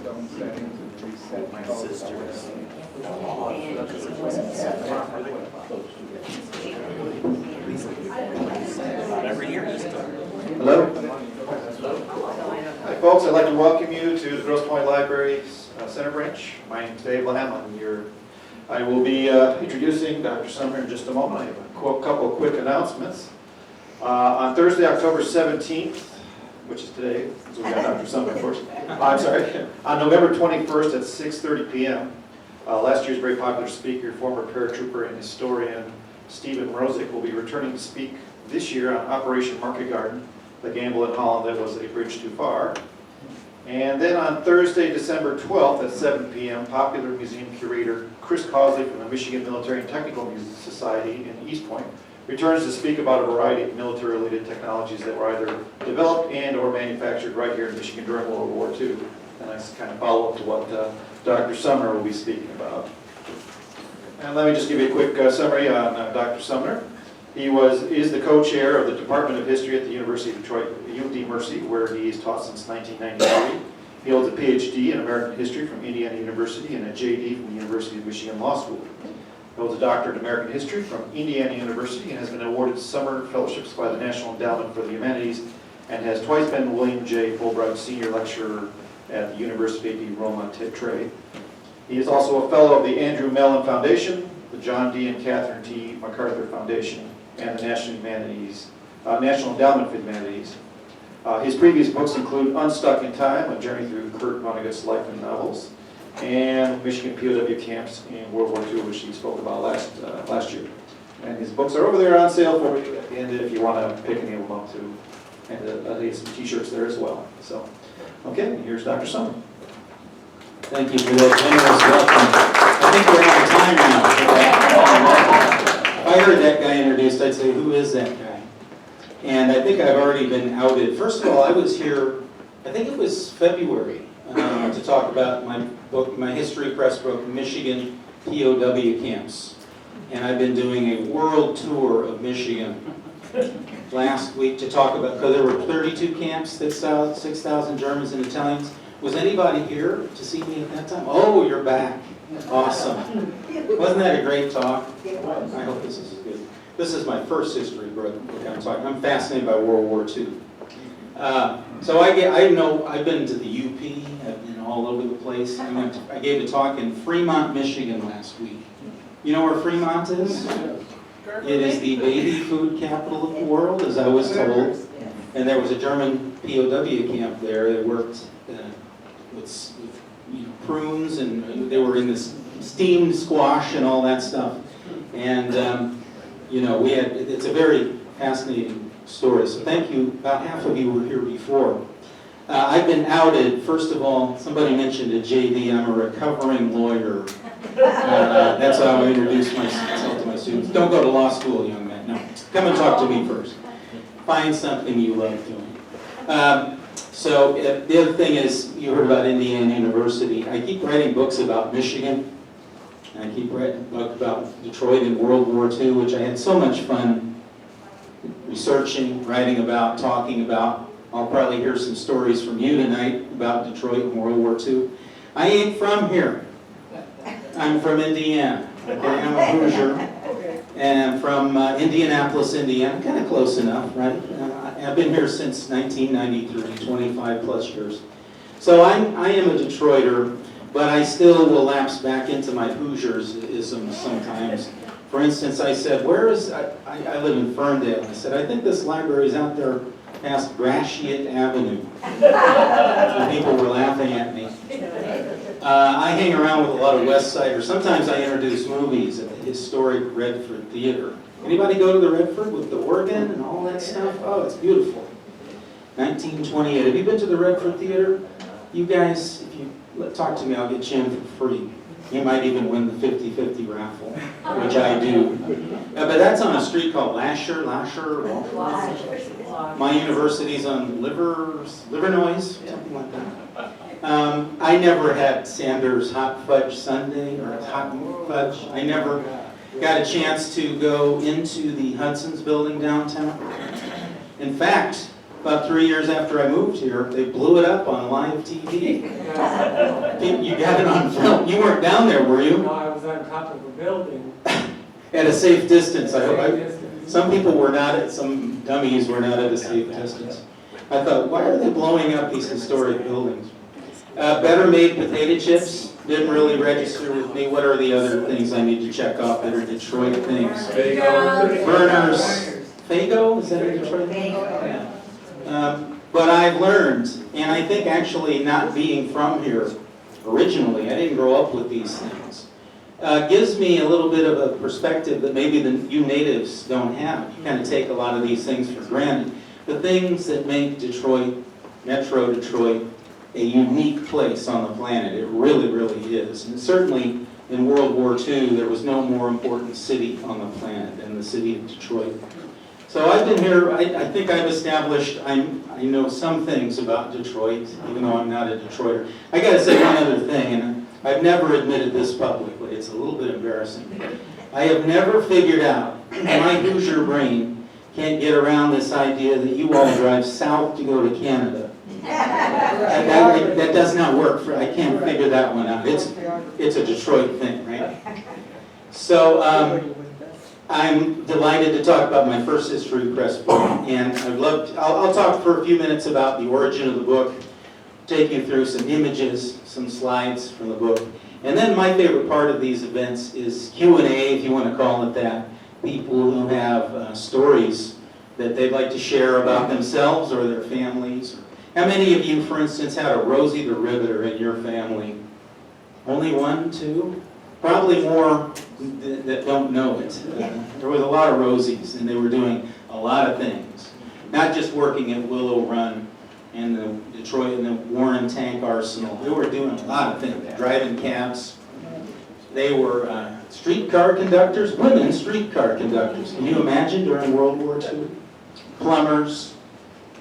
zone settings and reset My color sister's. Every year this time. Hello. Hi folks, I'd like to welcome you to the Grosse Pointe Library's Center Branch. My name is Dave Lamb. I will be introducing Dr. Sumner in just a moment. I have a couple of quick announcements. On Thursday, October 17th, which is today, so we got Dr. Sumner, of course. I'm sorry. On November 21st at 6:30 p.m., last year's very popular speaker, former paratrooper and historian Stephen Rosick will be returning to speak this year on Operation Market Garden, the gamble in Holland that was a bridge too far. And then on Thursday, December 12th at 7 p.m., popular museum curator Chris Causley from the Michigan Military and Technical Society in East Point returns to speak about a variety of military-related technologies that were either developed and or manufactured right here in Michigan during World War II. And I kind of follow up to what Dr. Sumner will be speaking about. And let me just give you a quick summary on Dr. Sumner. He is the co-chair of the Department of History at the University of Detroit, UD Mercy, where he has taught since 1993. He holds a PhD in American History from Indiana University and a JD from the University of Michigan Law School. He holds a doctorate in American History from Indiana University and has been awarded summer fellowships by the National Endowment for the Humanities and has twice been William J. Fulbright Senior Lecturer at the University di Roma Tre. He is also a fellow of the Andrew Mellon Foundation, the John D. and Catherine T. MacArthur Foundation, and the National Endowment for Humanities. His previous books include Unstuck in Time, a journey through Kurt Vonnegut's life and novels, and Michigan POW camps in World War II, which he spoke about last year. And his books are over there on sale for you at the end if you want to pick any of them up too. And he has some t-shirts there as well. So, okay, here's Dr. Sumner. Thank you for that generous welcome. I think we're out of time now. If I heard that guy introduced, I'd say, who is that guy? And I think I've already been outed. First of all, I was here, I think it was February, to talk about my book, my history press book, Michigan POW camps. And I've been doing a world tour of Michigan last week to talk about, because there were 32 camps, 6,000 Germans and Italians. Was anybody here to see me at that time? Oh, you're back. Awesome. Wasn't that a great talk? I hope this is good. This is my first history book I'm talking. I'm fascinated by World War II. So I've been to the UP, I've been all over the place. I gave a talk in Fremont, Michigan last week. You know where Fremont is? It is the baby food capital of the world, as I was told. And there was a German POW camp there that worked with prunes, and they were in this steamed squash and all that stuff. And it's a very fascinating story. So thank you. About half of you were here before. I've been outed. First of all, somebody mentioned at JD, I'm a recovering lawyer. That's how I introduce myself to my students. Don't go to law school, young man. No, come and talk to me first. Find something you love doing. So the other thing is, you heard about Indiana University. I keep writing books about Michigan. I keep writing a book about Detroit in World War II, which I had so much fun researching, writing about, talking about. I'll probably hear some stories from you tonight about Detroit in World War II. I ain't from here. I'm from Indiana. Okay, I'm a Hoosier. And I'm from Indianapolis, Indiana. Kind of close enough, right? I've been here since 1993, 25 plus years. So I am a Detroiter, but I still will lapse back into my Hoosierism sometimes. For instance, I said, I live in Ferndale. I said, I think this library is out there past Gratiot Avenue. And people were laughing at me. I hang around with a lot of West Siders. Sometimes I introduce movies at the historic Redford Theater. Anybody go to the Redford with the organ and all that stuff? Oh, it's beautiful. 1928. Have you been to the Redford Theater? You guys, if you talk to me, I'll get you in for free. You might even win the 50-50 raffle, which I do. But that's on a street called Lasher. My university's on Livernois, something like that. I never had Sanders hot fudge sundae or hot fudge. I never got a chance to go into the Hudson's building downtown. In fact, About 3 years after I moved here, they blew it up on live TV. You got it on film. You weren't down there, were you? No, I was on top of a building. At a safe distance. I hope. Distance. Some people were not at, some dummies were not at a safe distance. I thought, why are they blowing up these historic buildings? Better made potato chips didn't really register with me. What are the other things I need to check off that are Detroit things? Burners. Fago? Is that in Detroit? Yeah. But I've learned, and I think actually not being from here originally, I didn't grow up with these things, gives me a little bit of a perspective that maybe you natives don't have. You kind of take a lot of these things for granted. The things that make Detroit, Metro Detroit, a unique place on the planet. It really, really is. And certainly in World War II, there was no more important city on the planet than the city of Detroit. So I've been here, I think I've established, I know some things about Detroit, even though I'm not a Detroiter. I gotta say one other thing, and I've never admitted this publicly, it's a little bit embarrassing. I have never figured out, my Hoosier brain can't get around this idea that you all drive south to go to Canada. That does not work, I can't figure that one out. It's a Detroit thing, right? So, I'm delighted to talk about my first History Press book, and I'll talk for a few minutes about the origin of the book, take you through some images, some slides from the book, and then my favorite part of these events is Q&A, if you want to call it that. People who have stories that they'd like to share about themselves or their families. How many of you, for instance, had a Rosie the Riveter in your family? Only one, two? Probably more that don't know it. There was a lot of Rosies, and they were doing a lot of things. Not just working at Willow Run and the Detroit and the Warren Tank Arsenal. They were doing a lot of things. Driving cabs. They were streetcar conductors, women streetcar conductors. Can you imagine during World War II? Plumbers,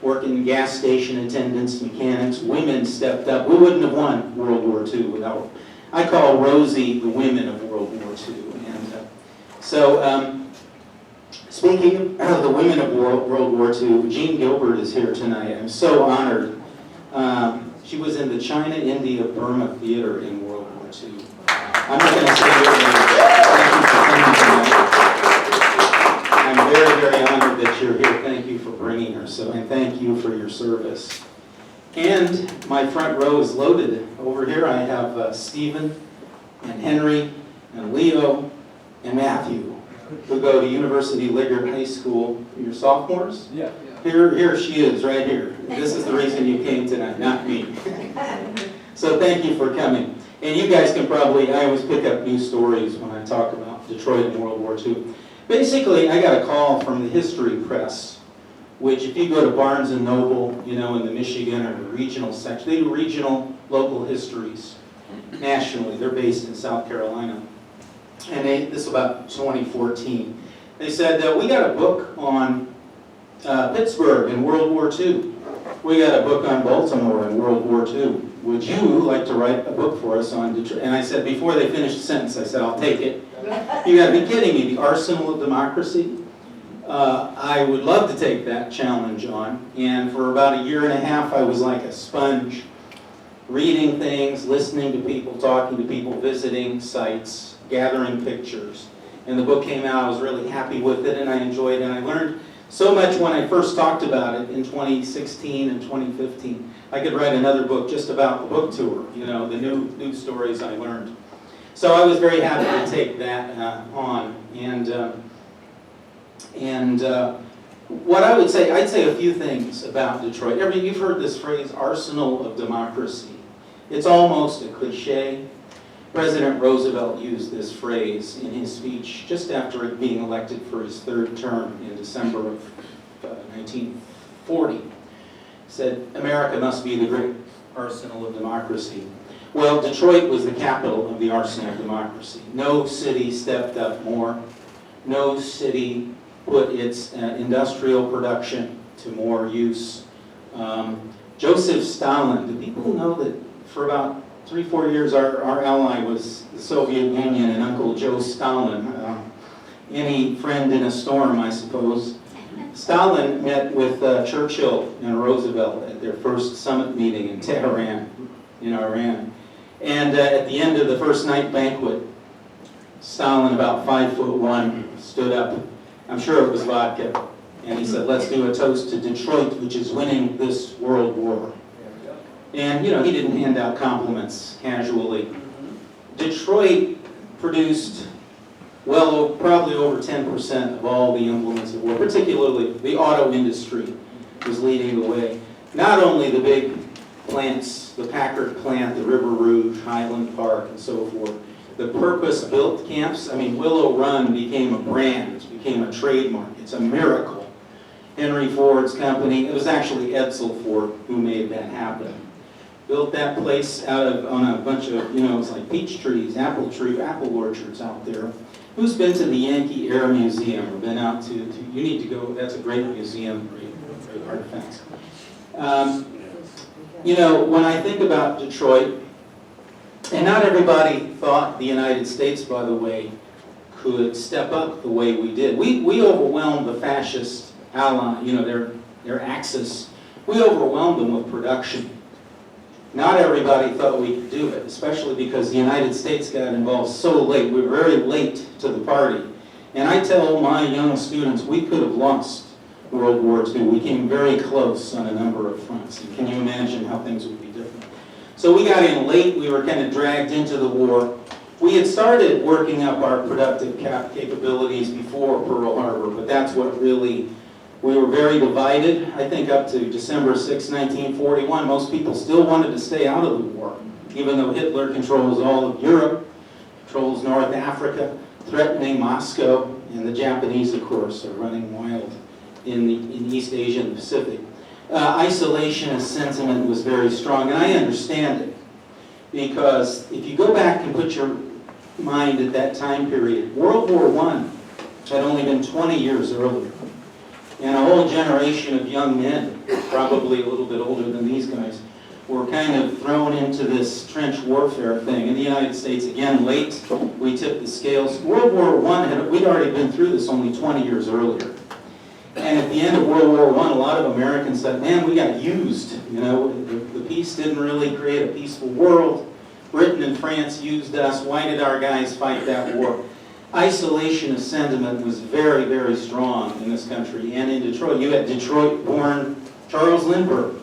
working gas station attendants, mechanics. Women stepped up. We wouldn't have won World War II without. I call Rosie the women of World War II. And speaking of the women of World War II, Jean Gilbert is here tonight. I'm so honored. She was in the China, India, Burma theater in World War II. I'm not going to say your name. Thank you for coming tonight. I'm very, very honored that you're here. Thank you for bringing her. And thank you for your service. And my front row is loaded. Over here I have Stephen and Henry and Leo and Matthew, who go to University Liggard High School. You're sophomores? Yeah. Here she is, right here. This is the reason you came tonight, not me. So thank you for coming. And you guys can probably, I always pick up new stories when I talk about Detroit and World War II. Basically, I got a call from the History Press, which if you go to Barnes & Noble, you know, in the Michigan or the regional section, they do regional local histories nationally. They're based in South Carolina. And this is about 2014. They said, we got a book on Pittsburgh in World War II. We got a book on Baltimore in World War II. Would you like to write a book for us on Detroit? And I said, before they finished the sentence, I said, I'll take it. You got to be kidding me. The Arsenal of Democracy? I would love to take that challenge on. And for about a year and a half, I was like a sponge, reading things, listening to people, talking to people, visiting sites, gathering pictures. And the book came out. I was really happy with it, and I enjoyed it. And I learned so much when I first talked about it in 2016 and 2015. I could write another book just about the book tour, you know, the new stories I learned. So I was very happy to take that on. And what I would say, I'd say a few things about Detroit. You've heard this phrase, arsenal of democracy. It's almost a cliche. President Roosevelt used this phrase in his speech just after being elected for his third term in December of 1940. He said, America must be the great arsenal of democracy. Well, Detroit was the capital of the arsenal of democracy. No city stepped up more. No city put its industrial production to more use. Joseph Stalin, do people know that for about 3-4 years our ally was the Soviet Union and Uncle Joe Stalin? Any friend in a storm, I suppose. Stalin met with Churchill and Roosevelt at their first summit meeting in Tehran, in Iran. And at the end of the first night banquet, Stalin, about 5'1", stood up. I'm sure it was vodka. And he said, let's do a toast to Detroit, which is winning this world war. And, you know, he didn't hand out compliments casually. Detroit produced, well, probably over 10% of all the implements of war, particularly the auto industry was leading the way. Not only the big plants, the Packard plant, the River Rouge, Highland Park, and so forth. The purpose-built camps, I mean, Willow Run became a brand, it became a trademark. It's a miracle. Henry Ford's company, it was actually Edsel Ford who made that happen. Built that place on a bunch of, you know, it's like peach trees, apple orchards out there. Who's been to the Yankee Air Museum or been out to you need to go, that's a great museum, great artifacts. You know, when I think about Detroit, and not everybody thought the United States, by the way, could step up the way we did. We overwhelmed the fascist ally, you know, their axis. We overwhelmed them with production. Not everybody thought we could do it, especially because the United States got involved so late. We were very late to the party. And I tell my young students, we could have lost World War II. We came very close on a number of fronts. And can you imagine how things would be different? So we got in late. We were kind of dragged into the war. We had started working up our productive capabilities before Pearl Harbor, but that's what really, we were very divided. I think up to December 6, 1941, most people still wanted to stay out of the war, even though Hitler controls all of Europe, controls North Africa, threatening Moscow, and the Japanese, of course, are running wild in East Asia and the Pacific. Isolationist sentiment was very strong, and I understand it, because if you go back and put your mind at that time period, World War I had only been 20 years earlier. And a whole generation of young men, probably a little bit older than these guys, were kind of thrown into this trench warfare thing. In the United States, again, late, we tipped the scales. World War I, we'd already been through this only 20 years earlier. And at the end of World War I, a lot of Americans said, man, we got used. You know, the peace didn't really create a peaceful world. Britain and France used us. Why did our guys fight that war? Isolationist sentiment was very, very strong in this country. And in Detroit, you had Detroit-born Charles Lindbergh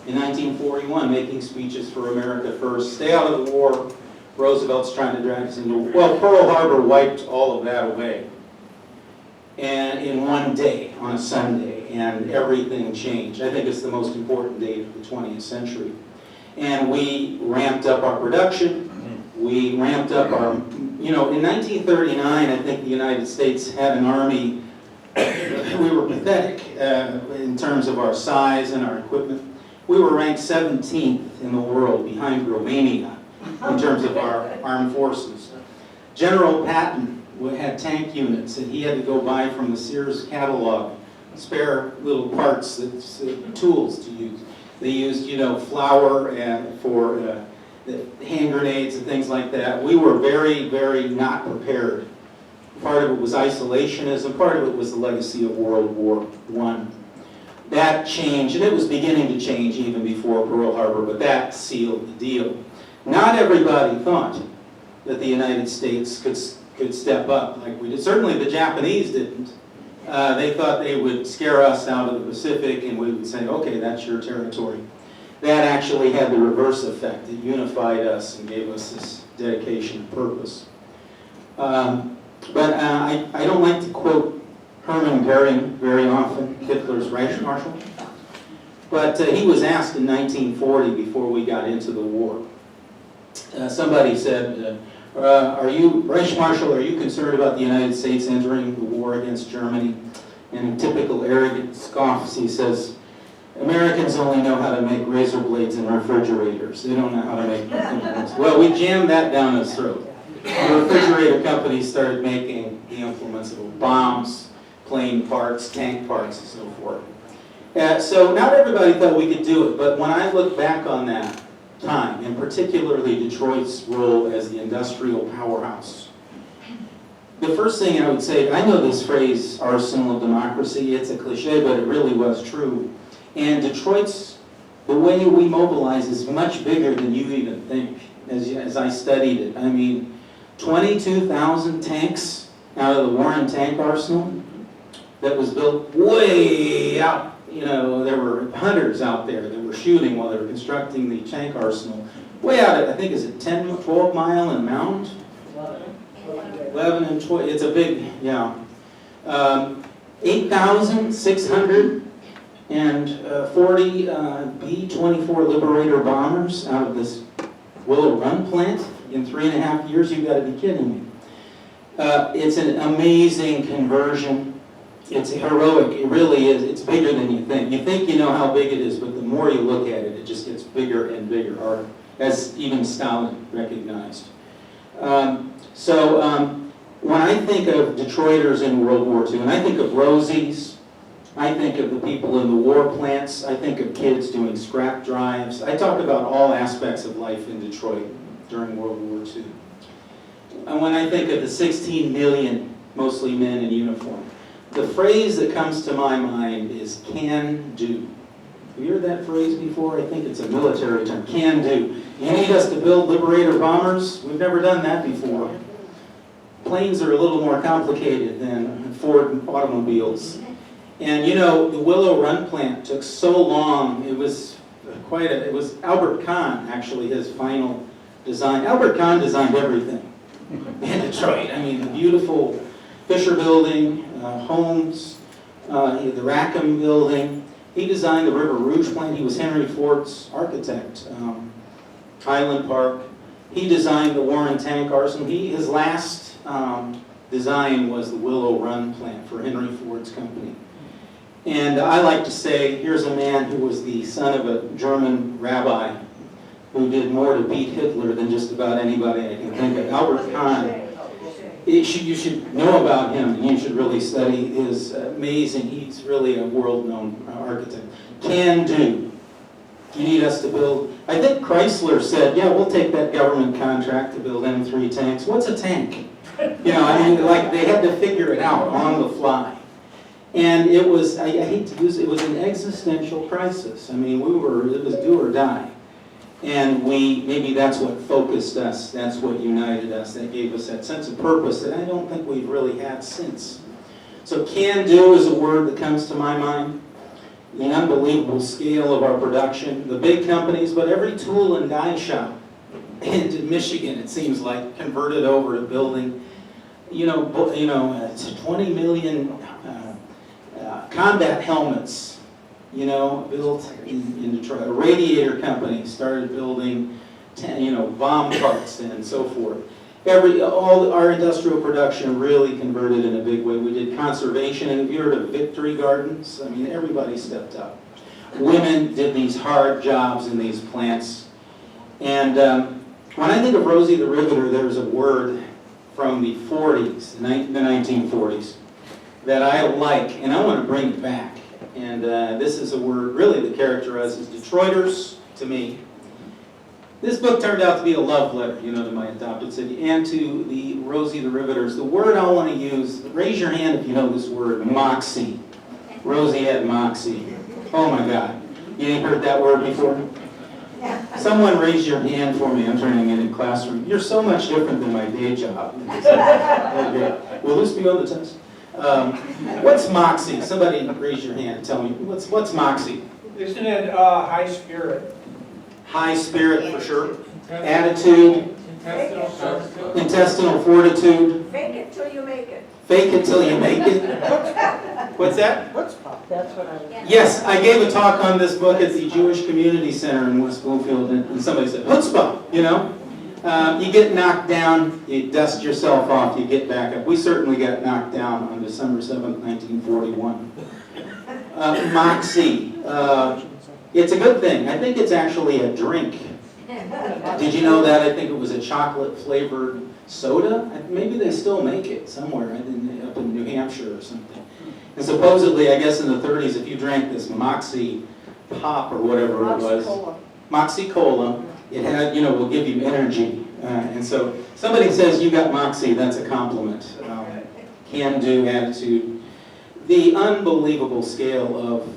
in 1941 making speeches for America first. Stay out of the war. Roosevelt's trying to drag us into war. Well, Pearl Harbor wiped all of that away. And in one day, on a Sunday, and everything changed. I think it's the most important date of the 20th century. And we ramped up our production. We ramped up our, you know, in 1939, I think the United States had an army. We were pathetic in terms of our size and our equipment. We were ranked 17th in the world behind Romania in terms of our armed forces. General Patton had tank units, and he had to go buy from the Sears catalog spare little parts, tools to use. They used, you know, flour for hand grenades and things like that. We were very, very not prepared. Part of it was isolationism, part of it was the legacy of World War I. That changed, and it was beginning to change even before Pearl Harbor, but that sealed the deal. Not everybody thought that the United States could step up like we did. Certainly the Japanese didn't. They thought they would scare us out of the Pacific and we would say, okay, that's your territory. That actually had the reverse effect. It unified us and gave us this dedication and purpose. But I don't like to quote Hermann Goering very often, Hitler's Reich Marshal. But he was asked in 1940, before we got into the war, somebody said, Reich Marshal, are you concerned about the United States entering the war against Germany? And in typical arrogant scoffs, he says, Americans only know how to make razor blades and refrigerators. They don't know how to make implements. Well, we jammed that down his throat. The refrigerator companies started making the implements of bombs, plane parts, tank parts, and so forth. So not everybody thought we could do it, but when I look back on that time, and particularly Detroit's role as the industrial powerhouse, The first thing I would say, I know this phrase, arsenal of democracy, it's a cliche, but it really was true. And Detroit's, the way we mobilize is much bigger than you even think, as I studied it. I mean, 22,000 tanks out of the Warren Tank Arsenal that was built way out. You know, there were hunters out there that were shooting while they were constructing the tank arsenal. Way out, I think, is it 10, 12 mile in Mound? 11 and 12, it's a big, yeah. 8,640 B-24 Liberator bombers out of this Willow Run plant in 3.5 years. You've got to be kidding me. It's an amazing conversion. It's heroic. It really is. It's bigger than you think. You think you know how big it is, but the more you look at it, it just gets bigger and bigger, or as even Stalin recognized. When I think of Detroiters in World War II, and I think of Rosies, I think of the people in the war plants, I think of kids doing scrap drives. I talk about all aspects of life in Detroit during World War II. And when I think of the 16 million, mostly men in uniform, the phrase that comes to my mind is can do. Have you heard that phrase before? I think it's a military term, can do. You need us to build Liberator bombers? We've never done that before. Planes are a little more complicated than Ford automobiles. And you know, the Willow Run plant took so long, it was Albert Kahn, actually, his final design. Albert Kahn designed everything in Detroit. I mean, the beautiful Fisher Building, homes, the Rackham Building. He designed the River Rouge plant. He was Henry Ford's architect. Highland Park. He designed the Warren Tank Arsenal. His last design was the Willow Run plant for Henry Ford's company. And I like to say, here's a man who was the son of a German rabbi who did more to beat Hitler than just about anybody I can think of. Albert Kahn. You should know about him, and you should really study his amazing, he's really a world-known architect. Can do. You need us to build, I think Chrysler said, yeah, we'll take that government contract to build M3 tanks. What's a tank? You know, I mean, like, they had to figure it out on the fly. And it was, I hate to use it, it was an existential crisis. I mean, it was do or die. And maybe that's what focused us, that's what united us, that gave us that sense of purpose that I don't think we've really had since. So can do is a word that comes to my mind. The unbelievable scale of our production, the big companies, but every tool and die shop in Michigan, it seems like, converted over to building, 20 million combat helmets, built in Detroit. A radiator company started building, bomb parts and so forth. All our industrial production really converted in a big way. We did conservation, and if you heard of victory gardens, I mean, everybody stepped up. Women did these hard jobs in these plants. And when I think of Rosie the Riveter, there's a word from the 40s, the 1940s, that I like, and I want to bring it back. And this is a word really that characterizes Detroiters to me. This book turned out to be a love letter, to my adopted city and to the Rosie the Riveters. The word I want to use, raise your hand if you know this word, moxie. Rosie had moxie. Oh my God. You ain't heard that word before? Someone raise your hand for me. I'm turning it in classroom. You're so much different than my day job. Okay. Will this be on the test? What's moxie? Somebody raise your hand and tell me. What's moxie? Isn't it high spirit? High spirit, for sure. Attitude. Intestinal fortitude. Fake it till you make it. Fake it till you make it. What's that? That's what I was. Yes, I gave a talk on this book at the Jewish Community Center in West Bloomfield, and somebody said, chutzpah, You get knocked down, you dust yourself off, you get back up. We certainly got knocked down on December 7th, 1941. Moxie. It's a good thing. I think it's actually a drink. Did you know that? I think it was a chocolate-flavored soda. Maybe they still make it somewhere up in New Hampshire or something. And supposedly, I guess in the 30s, if you drank this Moxie Pop or whatever it was, Moxie Cola, It had, will give you energy. And so somebody says you got moxie, that's a compliment. Can-do attitude. The unbelievable scale of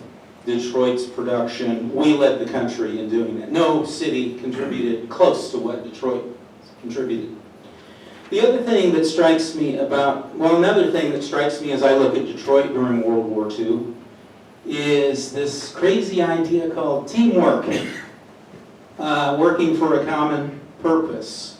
Detroit's production, we led the country in doing that. No city contributed close to what Detroit contributed. The other thing that strikes me another thing that strikes me as I look at Detroit during World War II is this crazy idea called teamwork, working for a common purpose.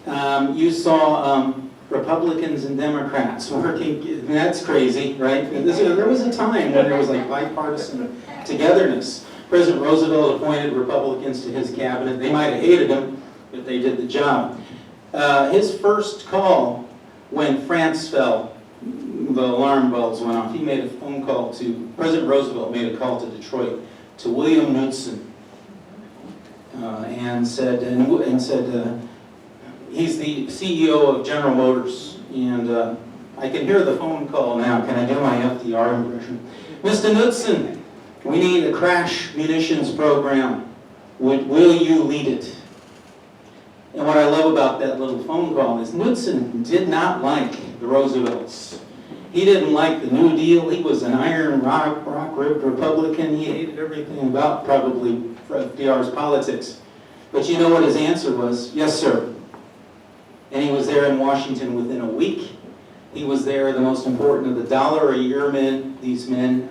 You saw Republicans and Democrats working, that's crazy, right? There was a time when there was like bipartisan togetherness. President Roosevelt appointed Republicans to his cabinet. They might have hated him, but they did the job. His first call when France fell, the alarm bells went off. He made a phone call President Roosevelt made a call to Detroit to William Knudsen and said, he's the CEO of General Motors, and I can hear the phone call now. Can I do my FDR impression? Mr. Knudsen, we need a crash munitions program. Will you lead it? And what I love about that little phone call is Knudsen did not like the Roosevelts. He didn't like the New Deal. He was an iron rock-ribbed Republican. He hated everything about probably FDR's politics. But you know what his answer was? Yes, sir. And he was there in Washington within a week. He was there, the most important of the $1-a-year men, these men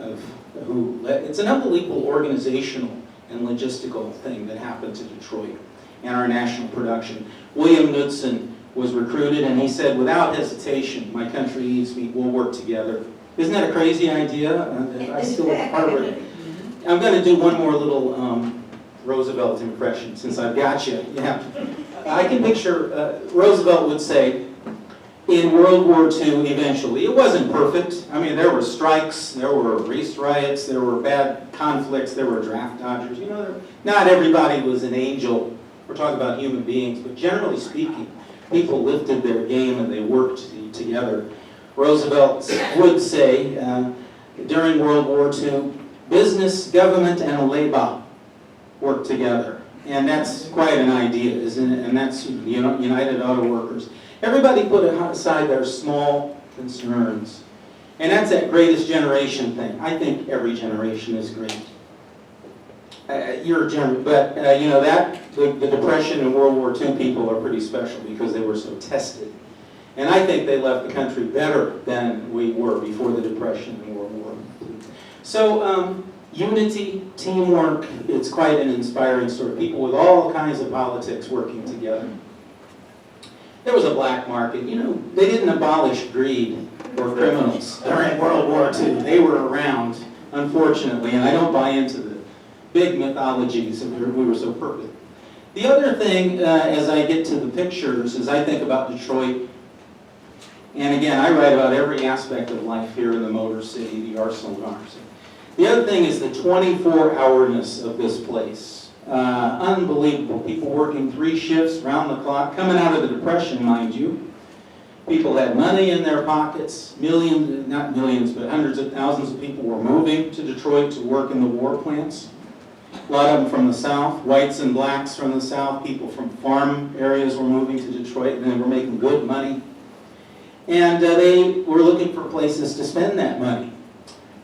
it's an unbelievable organizational and logistical thing that happened to Detroit and our national production. William Knudsen was recruited, and he said, without hesitation, my country needs me, we'll work together. Isn't that a crazy idea? I still harbor it. I'm going to do one more little Roosevelt impression, since I've got you. Yeah. I can picture Roosevelt would say, in World War II, eventually, it wasn't perfect. I mean, there were strikes, there were race riots, there were bad conflicts, there were draft dodgers. Not everybody was an angel. We're talking about human beings, but generally speaking, people lifted their game and they worked together. Roosevelt would say during World War II, business, government, and labor worked together. And that's quite an idea, isn't it? And that's United Auto Workers. Everybody put aside their small concerns. And that's that greatest generation thing. I think every generation is great. You're a generation, but the Depression and World War II people are pretty special because they were so tested. And I think they left the country better than we were before the Depression and World War II. So unity, teamwork, it's quite an inspiring story. People with all kinds of politics working together. There was a black market. They didn't abolish greed or criminals during World War II. They were around, unfortunately, and I don't buy into the big mythologies of we were so perfect. The other thing, as I get to the pictures, is I think about Detroit. And again, I write about every aspect of life here in the Motor City, the arsenal of ours. The other thing is the 24-hourness of this place. Unbelievable. People working 3 shifts round the clock, coming out of the Depression, mind you. People had money in their pockets. Millions, not millions, but hundreds of thousands of people were moving to Detroit to work in the war plants. A lot of them from the South, whites and blacks from the South, people from farm areas were moving to Detroit, and they were making good money. And they were looking for places to spend that money.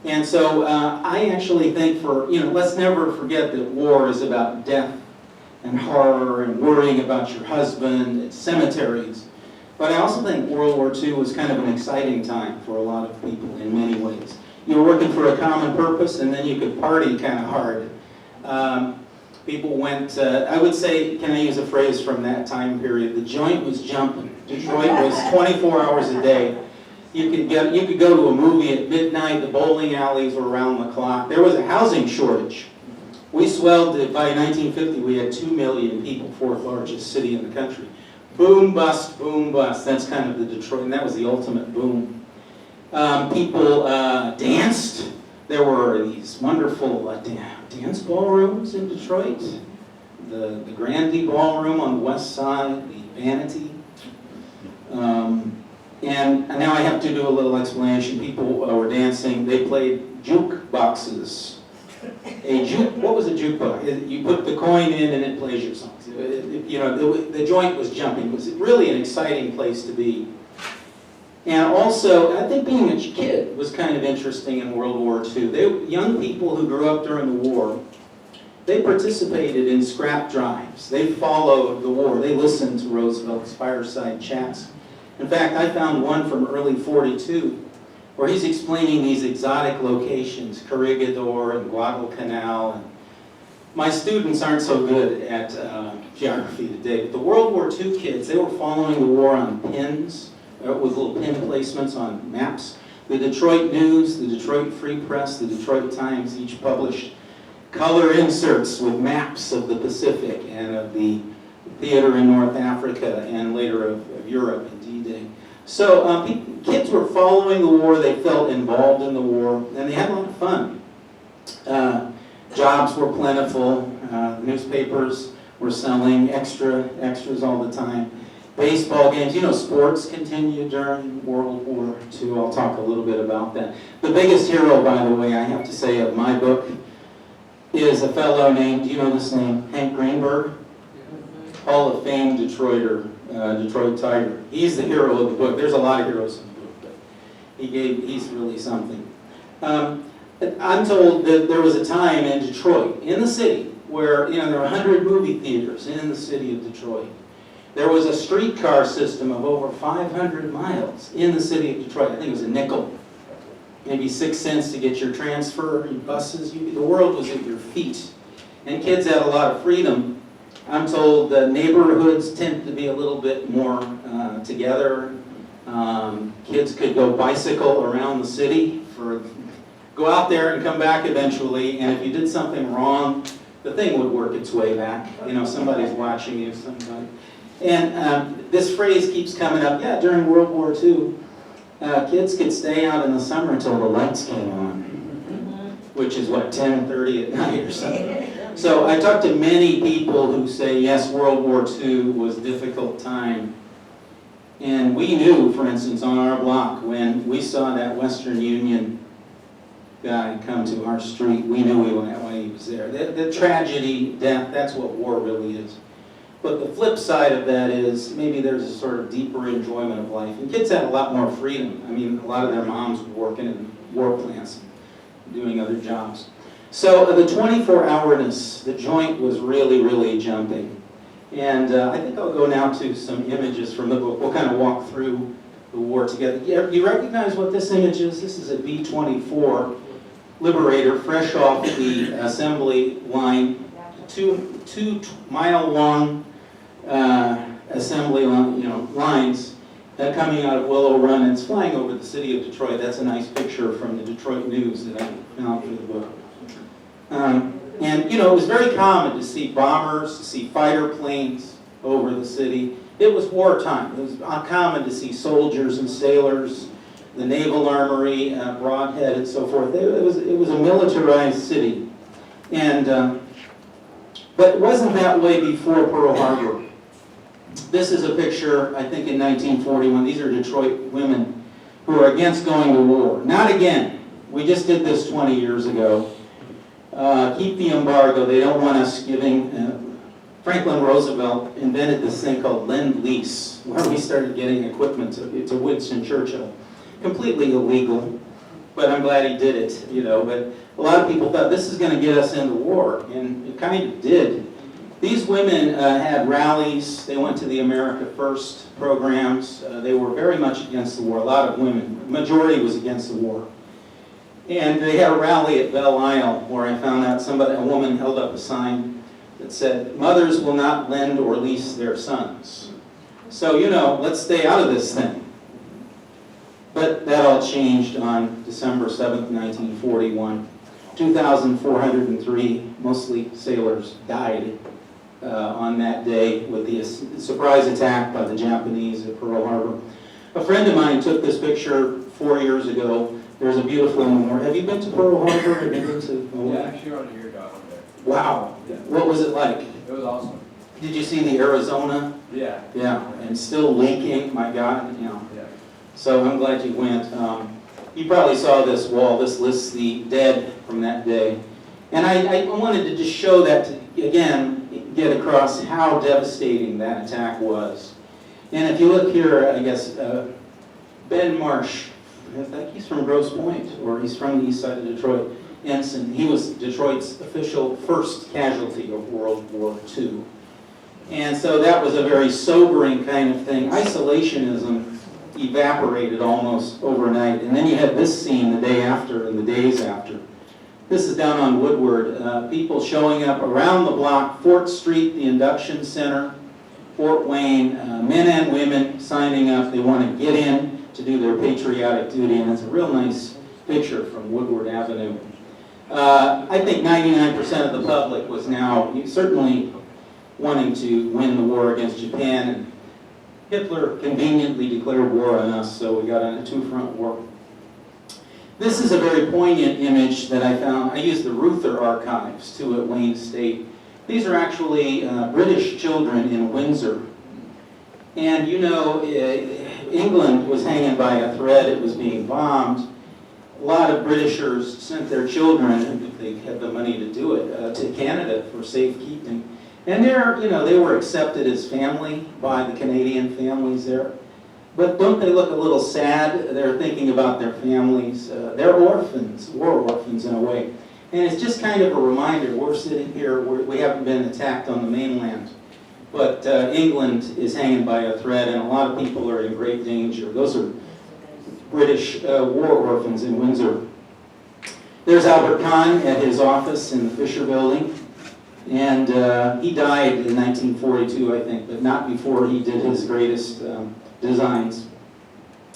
And so I actually think let's never forget that war is about death and horror and worrying about your husband and cemeteries. But I also think World War II was kind of an exciting time for a lot of people in many ways. You were working for a common purpose, and then you could party kind of hard. People went, I would say, can I use a phrase from that time period? The joint was jumping. Detroit was 24 hours a day. You could go to a movie at midnight. The bowling alleys were around the clock. There was a housing shortage. We swelled to, by 1950, we had 2 million people, 4th largest city in the country. Boom, bust, boom, bust. That's kind of the Detroit, and that was the ultimate boom. People danced. There were these wonderful dance ballrooms in Detroit. The Grande Ballroom on the west side, the Vanity. And now I have to do a little explanation. People were dancing. They played juke boxes what was a jukebox? You put the coin in and it plays your songs. The joint was jumping. It was really an exciting place to be. And also, I think being a kid was kind of interesting in World War II. Young people who grew up during the war, they participated in scrap drives. They followed the war. They listened to Roosevelt's fireside chats. In fact, I found one from early '42 where he's explaining these exotic locations, Corregidor and Guadalcanal. And my students aren't so good at geography today, but the World War II kids, they were following the war on pins, with little pin placements on maps. The Detroit News, the Detroit Free Press, the Detroit Times each published color inserts with maps of the Pacific and of the theater in North Africa and later of Europe and D-Day. So kids were following the war, they felt involved in the war, and they had a lot of fun. Jobs were plentiful, newspapers were selling extras all the time. Baseball games, sports continued during World War II. I'll talk a little bit about that. The biggest hero, by the way, I have to say, of my book is a fellow named, do you know this name, Hank Greenberg? Hall of Fame Detroiter, Detroit Tiger. He's the hero of the book. There's a lot of heroes in the book, but he's really something. I'm told that there was a time in Detroit, in the city, where there were 100 movie theaters in the city of Detroit. There was a streetcar system of over 500 miles in the city of Detroit. I think it was a nickel, maybe 6 cents to get your transfer, your buses. The world was at your feet. And kids had a lot of freedom. I'm told the neighborhoods tend to be a little bit more together. Kids could go bicycle around the city, go out there and come back eventually, and if you did something wrong, the thing would work its way back. Somebody's watching you, somebody. And this phrase keeps coming up. Yeah, during World War II, kids could stay out in the summer until the lights came on, which is what, 10:30 at night or something. So I talked to many people who say, yes, World War II was a difficult time. And we knew, for instance, on our block, when we saw that Western Union guy come to our street, we knew why he was there. The tragedy, death, that's what war really is. But the flip side of that is maybe there's a sort of deeper enjoyment of life. And kids had a lot more freedom. I mean, a lot of their moms were working in war plants and doing other jobs. So the 24-hourness, the joint was really, really jumping. And I think I'll go now to some images from the book. We'll kind of walk through the war together. You recognize what this image is? This is a B-24 Liberator, fresh off the assembly line, two mile-long assembly lines coming out of Willow Run. And it's flying over the city of Detroit. That's a nice picture from the Detroit News that I found for the book. And it was very common to see bombers, to see fighter planes over the city. It was wartime. It was common to see soldiers and sailors, the naval armory, Broadhead, and so forth. It was a militarized city, but it wasn't that way before Pearl Harbor. This is a picture, I think, in 1941. These are Detroit women who are against going to war. Not again. We just did this 20 years ago. Keep the embargo. They don't want us giving. Franklin Roosevelt invented this thing called Lend-Lease, where we started getting equipment to Winston Churchill. Completely illegal, but I'm glad he did it, But a lot of people thought this is going to get us into war, and it kind of did. These women had rallies. They went to the America First programs. They were very much against the war. A lot of women. The majority was against the war. And they had a rally at Belle Isle where I found out a woman held up a sign that said, "Mothers will not lend or lease their sons." So, let's stay out of this thing. But that all changed on December 7th, 1941. 2,403, mostly sailors, died on that day with the surprise attack by the Japanese at Pearl Harbor. A friend of mine took this picture 4 years ago. There's a beautiful memorial. Have you been to Pearl Harbor? Have you been to? Yeah, actually on your dog there. Wow. What was it like? It was awesome. Did you see the Arizona? Yeah. Yeah, and still leaking, my God, Yeah. So I'm glad you went. You probably saw this wall. This lists the dead from that day. And I wanted to just show that, to, again, get across how devastating that attack was. And if you look here, I guess, Ben Marsh, I think he's from Grosse Pointe, or he's from the east side of Detroit, ensign. He was Detroit's official first casualty of World War II. And so that was a very sobering kind of thing. Isolationism evaporated almost overnight. And then you had this scene the day after and the days after. This is down on Woodward. People showing up around the block, Fort Street, the induction center, Fort Wayne, men and women signing up. They want to get in to do their patriotic duty, and it's a real nice picture from Woodward Avenue. I think 99% of the public was now certainly wanting to win the war against Japan, and Hitler conveniently declared war on us, so we got on a two-front war. This is a very poignant image that I found. I used the Reuther archives, too, at Wayne State. These are actually British children in Windsor. And you know, England was hanging by a thread. It was being bombed. A lot of Britishers sent their children, if they had the money to do it, to Canada for safekeeping. And they were accepted as family by the Canadian families there. But don't they look a little sad? They're thinking about their families. They're orphans, war orphans in a way. And it's just kind of a reminder, we're sitting here, we haven't been attacked on the mainland. But England is hanging by a thread, and a lot of people are in great danger. Those are British war orphans in Windsor. There's Albert Kahn at his office in the Fisher Building. And he died in 1942, I think, but not before he did his greatest designs.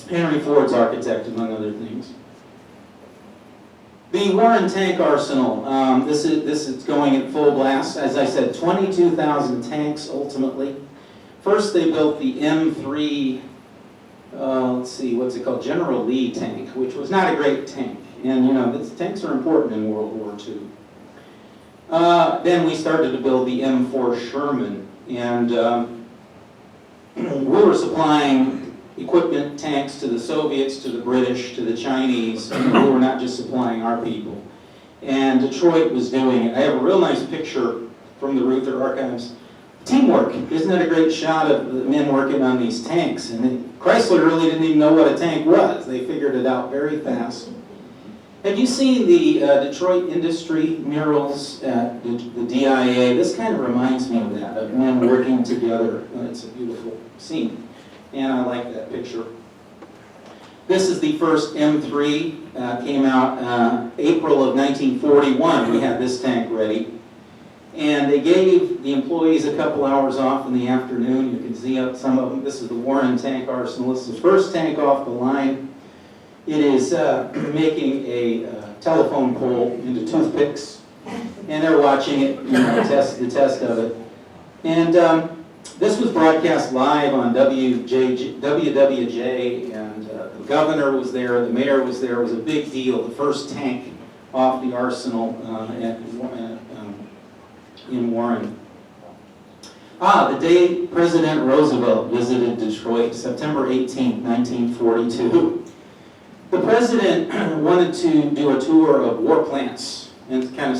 Henry Ford's architect, among other things. The Warren tank arsenal, this is going at full blast. As I said, 22,000 tanks ultimately. First they built the M3, let's see, what's it called? General Lee tank, which was not a great tank. And you know, tanks are important in World War II. Then we started to build the M4 Sherman, and we were supplying equipment, tanks to the Soviets, to the British, to the Chinese, and we were not just supplying our people. And Detroit was doing it. I have a real nice picture from the Reuther archives. Teamwork, isn't that a great shot of the men working on these tanks? And Chrysler really didn't even know what a tank was. They figured it out very fast. Have you seen the Detroit industry murals at the DIA? This kind of reminds me of that, of men working together. It's a beautiful scene, and I like that picture. This is the first M3, came out April of 1941. We had this tank ready. And they gave the employees a couple hours off in the afternoon. You can see some of them. This is the Warren tank arsenal. This is the first tank off the line. It is making a telephone pole into toothpicks, and they're watching it, the test of it. And this was broadcast live on WWJ, and the governor was there, the mayor was there. It was a big deal. The first tank off the arsenal in Warren. The day President Roosevelt visited Detroit, September 18, 1942. The president wanted to do a tour of war plants and kind of